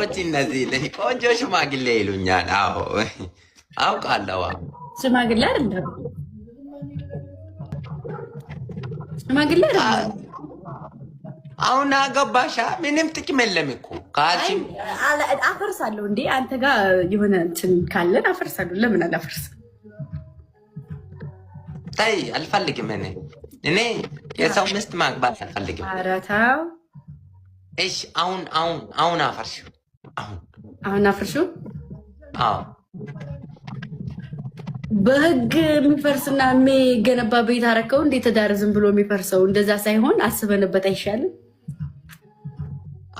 ሰዎች እነዚህ ቆንጆ ሽማግሌ ይሉኛል። አዎ አውቃለሁ። ሽማግሌ አይደለም ሽማግሌ አይደለም። አሁን አገባሻ ምንም ጥቅም የለም እኮ ካልሽም አፈርሳለሁ። እንዴ አንተ ጋር የሆነ እንትን ካለን አፈርሳለሁ። ለምን አላፈርስም? ታይ አልፈልግም። እኔ የሰው ሚስት ማግባት አልፈልግም። ኧረ ተው። እሺ አሁን አፈርሽው። አሁን አፈርሽው? አዎ በህግ የሚፈርስና የሚገነባ ቤት አረከው። እንዴት ትዳር ዝም ብሎ የሚፈርሰው? እንደዛ ሳይሆን አስበንበት አይሻልም?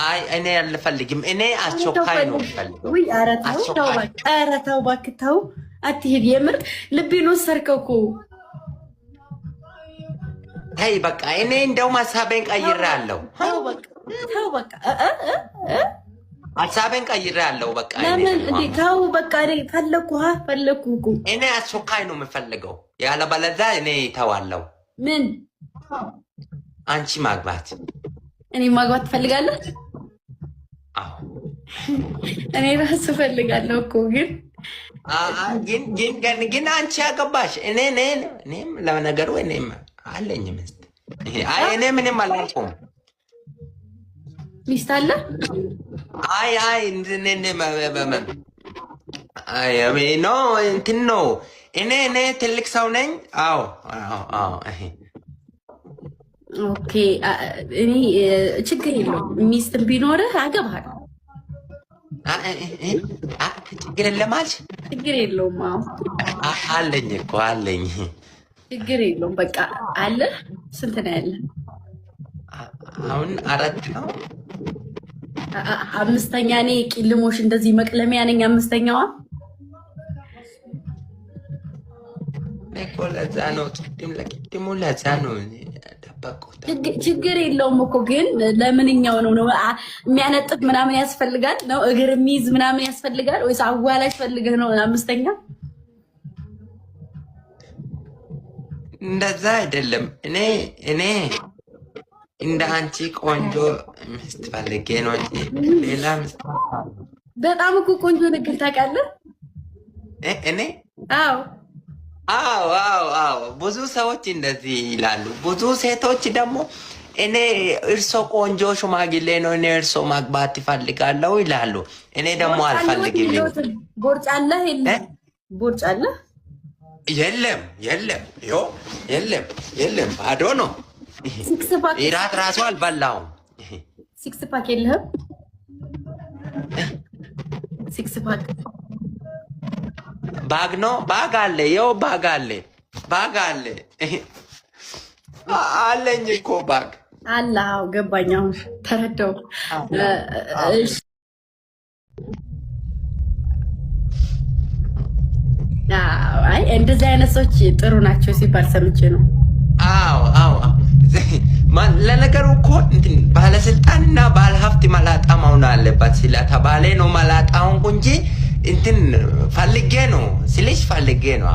አይ እኔ አልፈልግም። እኔ አስቸኳይ ነው የምፈልገው። ወይ ኧረ ተው እባክህ ተው፣ አትሄድ። የምር ልቤን ወሰድከው እኮ። ተይ በቃ። እኔ እንደውም ሀሳቤን ቀይሬአለሁ። ተው በቃ ሀሳቤን ቀይሬአለሁ። በቃ ለምን እንዴ? ተው በቃ። እኔ ፈለኩ እኮ። እኔ አስቸኳይ ነው የምፈልገው። ያለበለዚያ እኔ ተዋለሁ። ምን? አንቺ ማግባት። እኔ ማግባት ትፈልጋለህ? አዎ እኔ ራሱ እፈልጋለሁ እኮ ግን አንቺ ያገባሽ። እኔም ለነገሩ እኔም አለኝ ሚስት። እኔ ምንም አላልኩም። ሚስት አለ? አይ ኖ እንትን ነው። እኔ ትልቅ ሰው ነኝ። አዎ ኦኬ። እኔ ችግር የለውም። ሚስትም ቢኖርህ አገባለሁ። ችግር የለም አልሽ? ችግር የለውም። አለኝ እኮ አለኝ። ችግር የለውም። በቃ አለ። ስንት ነው ያለ? አሁን 4 ነው። 5ኛ እኔ ቂልሞሽ እንደዚህ መቅለሚያ ነኝ። 5ኛዋ እኮ ለዛ ነው። ለቅድሙ ለዛ ነው ደበቁት። ችግር የለውም እኮ ግን ለምንኛው ነው የሚያነጥፍ ምናምን ያስፈልጋል ነው? እግር የሚይዝ ምናምን ያስፈልጋል ወይስ አዋላጅ ፈልገህ ነው? 5ኛ እንደዛ አይደለም። እኔ እንደ አንቺ ቆንጆ ሚስት ፈልጌ ነው እንጂ ሌላ ሚስት። በጣም እኮ ቆንጆ ነገር ታውቃለህ። እኔ አዎ ብዙ ሰዎች እንደዚህ ይላሉ። ብዙ ሴቶች ደግሞ እኔ እርሶ ቆንጆ ሽማግሌ ነው፣ እኔ እርሶ ማግባት ይፈልጋለሁ ይላሉ። እኔ ደግሞ አልፈልግም። ቦርጭ አለህ? የለም ቦርጭ አለህ? የለም ባዶ ነው። ኢራት ራሱ አልበላውም። ሲክስ ፓክ የለህም? ሲክስ ፓክ ባግ ነው። ባግ አለ። ይኸው ባግ አለ አለኝ እኮ ባግ አለ። አዎ ገባኝ። አሁን ተረዳው። አይ እንደዚህ አይነት ሰዎች ጥሩ ናቸው ሲባል ሰምቼ ነው። አዎ ለነገሩ እኮ እንትን ባለስልጣንና ባለሀብት መላጣ መሆን አለበት ስለተባለ ነው መላጣውን እንጂ እንትን ፈልጌ ነው ስልሽ ፈልጌ ነው።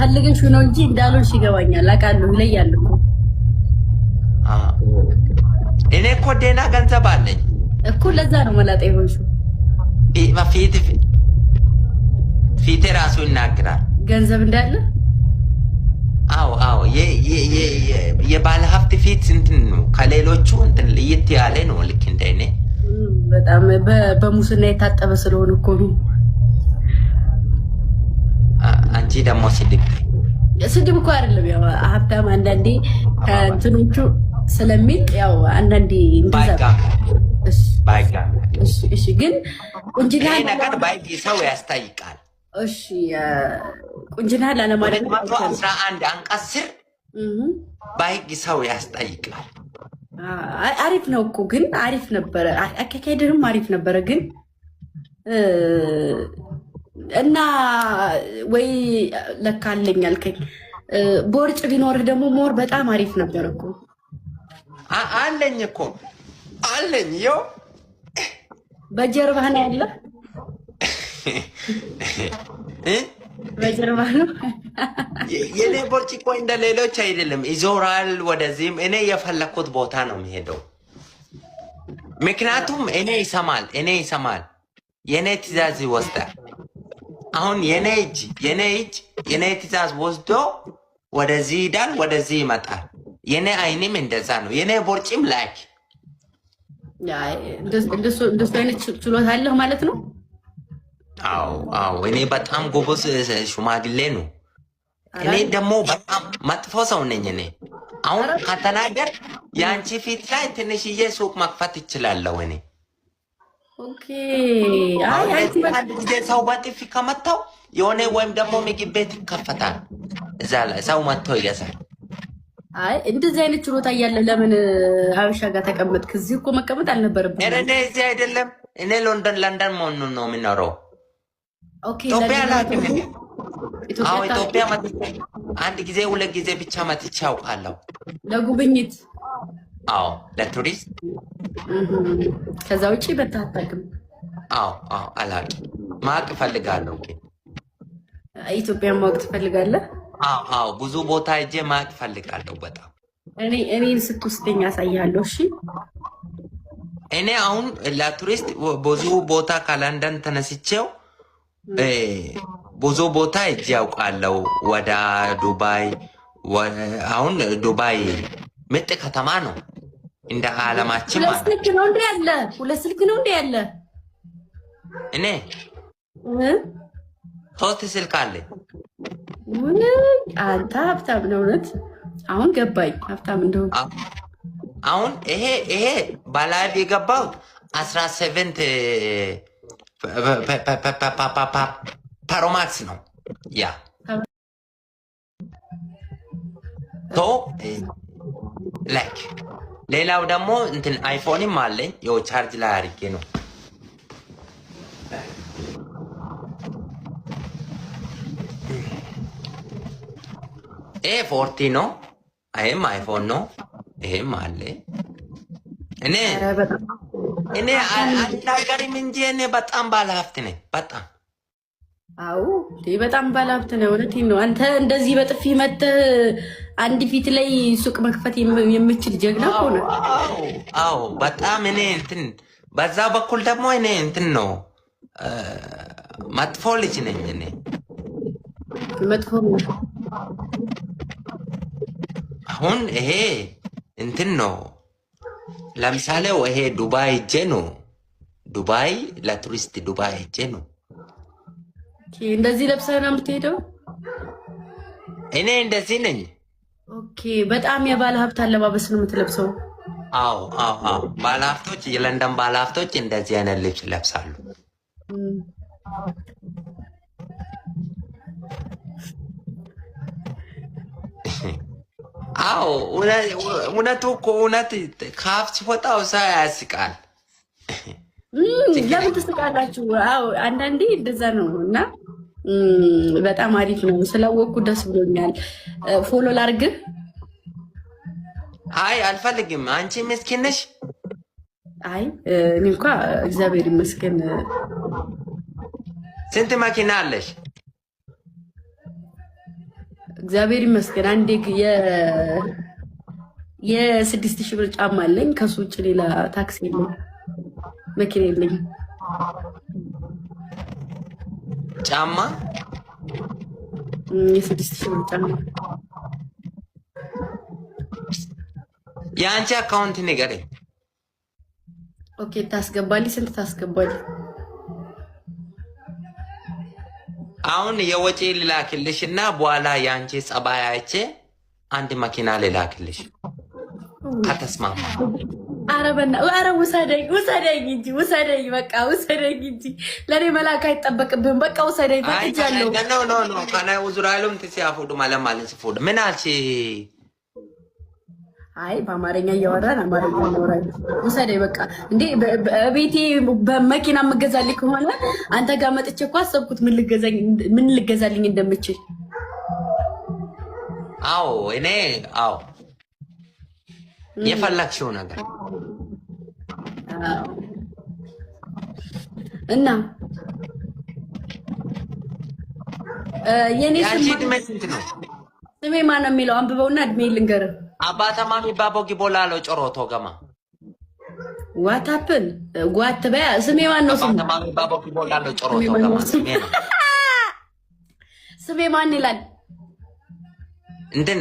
ፈልገሽ ነው እንጂ እንዳልሆንሽ ይገባኛል። አውቃለሁ። ይለያል እኮ። እኔ እኮ ደህና ገንዘብ አለኝ እኮ። ለዛ ነው መላጣ የሆንሽው። ፊቴ ራሱ ይናገራል ገንዘብ እንዳለ። አዎ የባለ ሀብት ፊት እንትን ነው ከሌሎቹ እንትን ለየት ያለ ነው። ልክ እንደኔ በጣም በሙስና የታጠበ ስለሆነ እኮ ነው። አንቺ ደግሞ ስድብ እኮ አይደለም። ያው ሀብታም አንዳንዴ ከእንትኖቹ ስለሚል ያው አንዳንዴ እንደዛ ባይጋ። እሺ ግን ቁንጅና ነገር ባይግ ሰው ያስታይቃል። እሺ ቁንጅና ላለማለት 11 አንቀጽ 10 ባይግ ሰው ያስጠይቃል። አሪፍ ነው እኮ ግን አሪፍ ነበረ። አካካይደንም አሪፍ ነበረ ግን እና ወይ ለካ አለኝ አልከኝ። ቦርጭ ቢኖርህ ደግሞ ሞር በጣም አሪፍ ነበር እኮ። አለኝ እኮ አለኝ። ይኸው በጀርባህ ነው ያለ። በጀርባ ነው። የኔ ቦርጭ እኮ እንደ ሌሎች አይደለም፣ ይዞራል ወደዚህም። እኔ የፈለኩት ቦታ ነው የሚሄደው። ምክንያቱም እኔ ይሰማል የኔ ትእዛዝ ይወስዳል። አሁን የኔ ትእዛዝ ወስዶ ወደዚህ ይሄዳል፣ ወደዚህ ይመጣል። የኔ አይንም እንደዛ ነው። የኔ ቦርጭም ላይክ እንደሱ አይነት ችሎታ አለህ ማለት ነው። አዎ እኔ በጣም ጎበዝ ሽማግሌ ነው። እኔ ደግሞ በጣም መጥፎ ሰው ነኝ። እኔ አሁን ከተናገር የአንቺ ፊት ላይ ትንሽዬ ሱቅ መክፈት ይችላለሁ። እኔ ኦኬ አንድ ጊዜ ሰው በጥፊ ከመታው የሆነ ወይም ደግሞ ምግብ ቤት ይከፈታል። እዛ ላይ ሰው መጥቶ ይገዛል። እንደዚህ አይነት ችሎታ እያለ ለምን ሀበሻ ጋር ተቀመጥክ? እዚህ እኮ መቀመጥ አልነበረብም። እኔ እዚህ አይደለም፣ እኔ ለንደን መሆኑን ነው የምኖረው። ኢትዮጵያ ኢትዮጵያ መጥቼ አንድ ጊዜ 2 ጊዜ ብቻ መጥቼ አውቃለሁ ለጉብኝት። ለቱሪስት። ከዛ ውጪ በታታክም አላውቅም። ማወቅ እፈልጋለሁ። ኢትዮጵያን ማወቅ ትፈልጋለህ? ብዙ ቦታ ሄጄ ማወቅ እፈልጋለሁ በጣም። እኔን ስትወስደኝ አሳያለሁ። እሺ እኔ አሁን ለቱሪስት ብዙ ቦታ ከለንደን ተነስቼው ብዙ ቦታ ሄጄ ያውቃለሁ። ወደ ዱባይ። አሁን ዱባይ ምርጥ ከተማ ነው እንደ ዓለማችን ማለት ነው። ሁለት ስልክ ነው እንደ ያለ እኔ 3 ስልክ አለኝ። አንተ ሀብታም ነው እውነት። አሁን ገባኝ ሀብታም እንደሆነ። አሁን ይሄ ባላይቭ የገባሁት 17 ፓሮማክስ ነው። ያ ላይክ ሌላው ደግሞ እንትን አይፎንም አለኝ። የው ቻርጅ ላይ አድርጌ ነው። ይሄ 40 ነው። ይሄም አይፎን ነው። ይሄም አለ። እኔ አልናገርም እንጂ እኔ በጣም ባለሀብት ነኝ። በጣም በጣም ባለሀብት ነው። እውነቴን ነው። አንተ እንደዚህ በጥፊ መተህ አንድ ፊት ላይ ሱቅ መክፈት የምችል ጀግና ሆነ። በጣም እኔ እንትን በዛ በኩል ደግሞ እኔ እንትን ነው መጥፎ ልጅ ነኝ። እኔ መጥፎ አሁን ይሄ እንትን ነው። ለምሳሌ ይሄ ዱባይ ሄጄ ነው። ዱባይ ለቱሪስት ዱባይ ሄጄ ነው። እንደዚህ ለብሰህ ነው የምትሄደው? እኔ እንደዚህ ነኝ። ኦኬ። በጣም የባለ ሀብት አለባበስ ነው የምትለብሰው? ባለሀብቶች፣ የለንደን ባለሀብቶች እንደዚህ አይነት ልብስ ይለብሳሉ። እውነቱ እኮ እውነት ከአፍ ሲወጣው ሰው ያስቃል። ለምን ትስቃላችሁ? አንዳንዴ እንደዛ ነው እና በጣም አሪፍ ነው። ስላወቅኩ ደስ ብሎኛል። ፎሎ ላርግህ? አልፈልግም። አንቺ ምስኪን ነሽ። እኔ እንኳ እግዚአብሔር ይመስገን። ስንት መኪና አለሽ? እግዚአብሔር ይመስገን። አንዴ የ6,000 ብር ጫማ አለኝ። ከሱ ውጭ ሌላ ታክሲ የለኝ፣ መኪና የለኝም። ጫማ የ6,000 ብር ጫማ። የአንቺ አካውንት ንገረኝ። ኦኬ። ታስገባልኝ? ስንት ታስገባልኝ? አሁን የወጪ ልላክልሽ እና በኋላ የአንቺ ጸባይ አይቼ አንድ መኪና ልላክልሽ ከተስማማ። ኧረ ውሰደኝ እንጂ ውሰደኝ፣ በቃ ውሰደኝ እንጂ ለእኔ መላክ አይጠበቅብህም። በቃ ውሰደኝ። ፈቅጃለሁ። ኖ ከነ ውዙራሉም ትሲያፉዱ ማለት ሲፉዱ ምን አልሽ? በአማርኛ እያወራን አማርኛ እናወራለን። ውሰደኝ በቃ። እንዴ ቤቴ በመኪና የምገዛልኝ ከሆነ አንተ ጋር መጥቼ እኮ አሰብኩት ምን ልገዛልኝ እንደምችል። እኔ የፈለግሽው ነገር እና የኔ እድሜ ስንት ነው? ስሜ ማን ነው የሚለው? አንብበውና እድሜ ልንገርህ። አባተማ ሚባቦ ጊቦላ ሎ ጮሮቶ ገማ ዋታፕን ጓት በያ ስሜ ማን ነው? ስሜ ማን ይላል? እንትን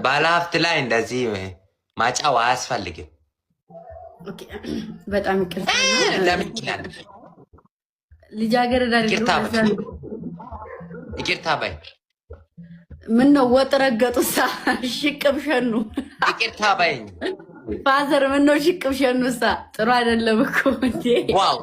ባለሀብት ላይ እንደዚህ ማጫው አያስፈልግም። በጣም ይቅርታ። ለምን ይላል? ልጃገረድ አይደለም። ይቅርታ በይ። ምን ነው ወጥ ረገጡሳ? ሽቅብ ሸኑ። ይቅርታ በይኝ ፋዘር። ምን ነው ሽቅብ ሸኑሳ? ጥሩ አይደለም እኮ እንዴ። ዋው